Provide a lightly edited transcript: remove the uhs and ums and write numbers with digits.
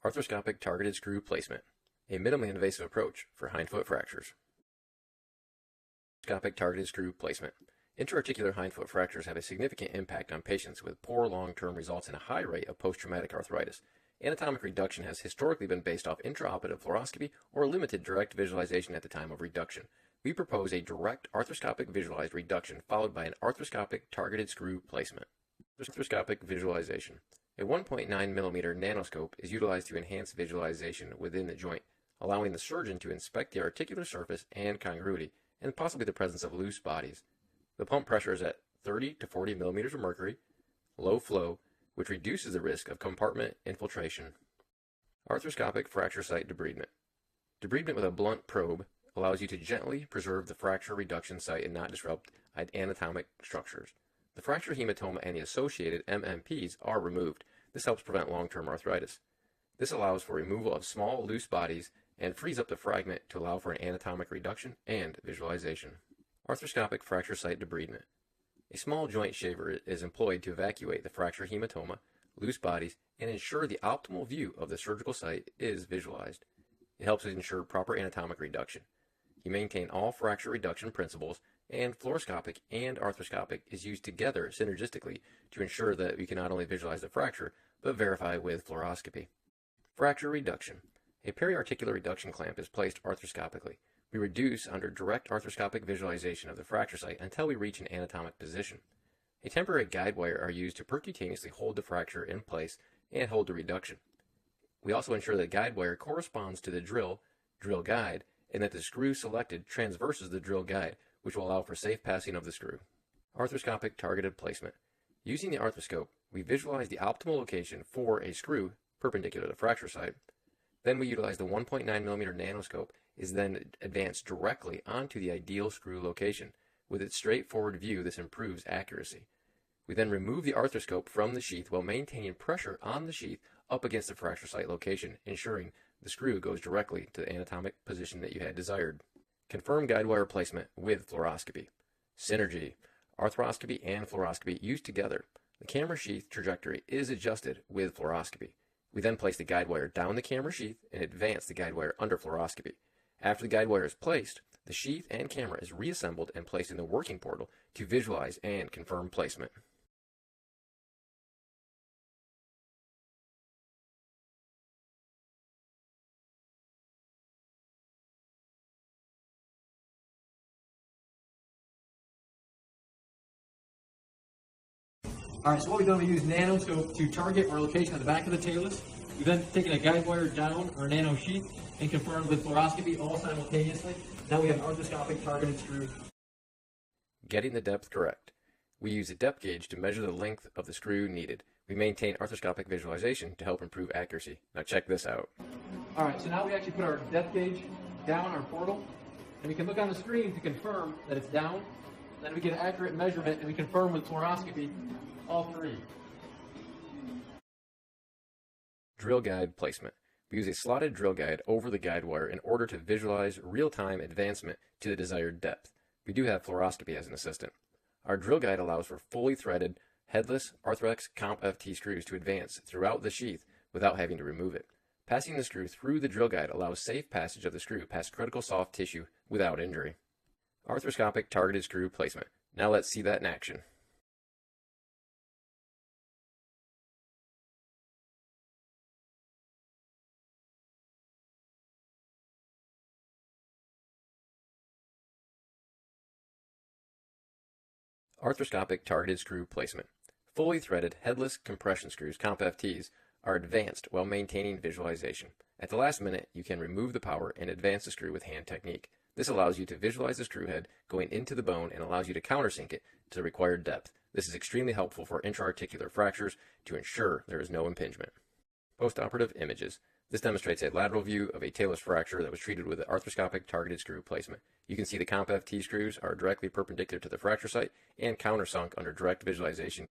Arthroscopic targeted screw placement, a minimally invasive approach for hindfoot fractures. Arthroscopic targeted screw placement. Intra-articular hindfoot fractures have a significant impact on patients with poor long-term results and a high rate of post-traumatic arthritis. Anatomic reduction has historically been based off intraoperative fluoroscopy or limited direct visualization at the time of reduction. We propose a direct arthroscopic visualized reduction followed by an arthroscopic targeted screw placement. Arthroscopic visualization. A 1.9 mm nanoscope is utilized to enhance visualization within the joint, allowing the surgeon to inspect the articular surface and congruity, and possibly the presence of loose bodies. The pump pressure is at 30 to 40 millimeters of mercury, low flow, which reduces the risk of compartment infiltration. Arthroscopic fracture site debridement. Debridement with a blunt probe allows you to gently preserve the fracture reduction site and not disrupt anatomic structures. The fracture hematoma and the associated MMPs are removed. This helps prevent long-term arthritis. This allows for removal of small, loose bodies and frees up the fragment to allow for an anatomic reduction and visualization. Arthroscopic fracture site debridement. A small joint shaver is employed to evacuate the fracture hematoma, loose bodies, and ensure the optimal view of the surgical site is visualized. It helps ensure proper anatomic reduction. You maintain all fracture reduction principles, and fluoroscopic and arthroscopic is used together synergistically to ensure that we can not only visualize the fracture, but verify with fluoroscopy. Fracture reduction. A periarticular reduction clamp is placed arthroscopically. We reduce under direct arthroscopic visualization of the fracture site until we reach an anatomic position. A temporary guide wire are used to percutaneously hold the fracture in place and hold the reduction. We also ensure that the guide wire corresponds to the drill guide, and that the screw selected transverses the drill guide, which will allow for safe passing of the screw. Arthroscopic targeted placement. Using the arthroscope, we visualize the optimal location for a screw perpendicular to the fracture site. Then we utilize the 1.9 mm nanoscope is then advanced directly onto the ideal screw location. With its straightforward view, this improves accuracy. We then remove the arthroscope from the sheath while maintaining pressure on the sheath up against the fracture site location, ensuring the screw goes directly to the anatomic position that you had desired. Confirm guide wire placement with fluoroscopy. Synergy. Arthroscopy and fluoroscopy used together. The camera sheath trajectory is adjusted with fluoroscopy. We then place the guide wire down the camera sheath and advance the guide wire under fluoroscopy. After the guide wire is placed, the sheath and camera is reassembled and placed in the working portal to visualize and confirm placement. Alright, so what we've done, we use nanoscope to target our location at the back of the talus. We've then taken a guide wire down our nano sheath and confirmed with fluoroscopy all simultaneously. Now we have an arthroscopic targeted screw. Getting the depth correct. We use a depth gauge to measure the length of the screw needed. We maintain arthroscopic visualization to help improve accuracy. Now check this out. Alright, so now we actually put our depth gauge down our portal, and we can look on the screen to confirm that it's down. Then we get an accurate measurement, and we confirm with fluoroscopy all three. Drill guide placement. We use a slotted drill guide over the guide wire in order to visualize real-time advancement to the desired depth. We do have fluoroscopy as an assistant. Our drill guide allows for fully threaded, headless Arthrex Comp FT screws to advance throughout the sheath without having to remove it. Passing the screw through the drill guide allows safe passage of the screw past critical soft tissue without injury. Arthroscopic targeted screw placement. Now let's see that in action. Arthroscopic targeted screw placement. Fully threaded, headless compression screws, Comp FTs, are advanced while maintaining visualization. At the last minute, you can remove the power and advance the screw with hand technique. This allows you to visualize the screw head going into the bone and allows you to countersink it to the required depth. This is extremely helpful for intra-articular fractures to ensure there is no impingement. Postoperative images. This demonstrates a lateral view of a talus fracture that was treated with an arthroscopic targeted screw placement. You can see the Comp FT screws are directly perpendicular to the fracture site and countersunk under direct visualization.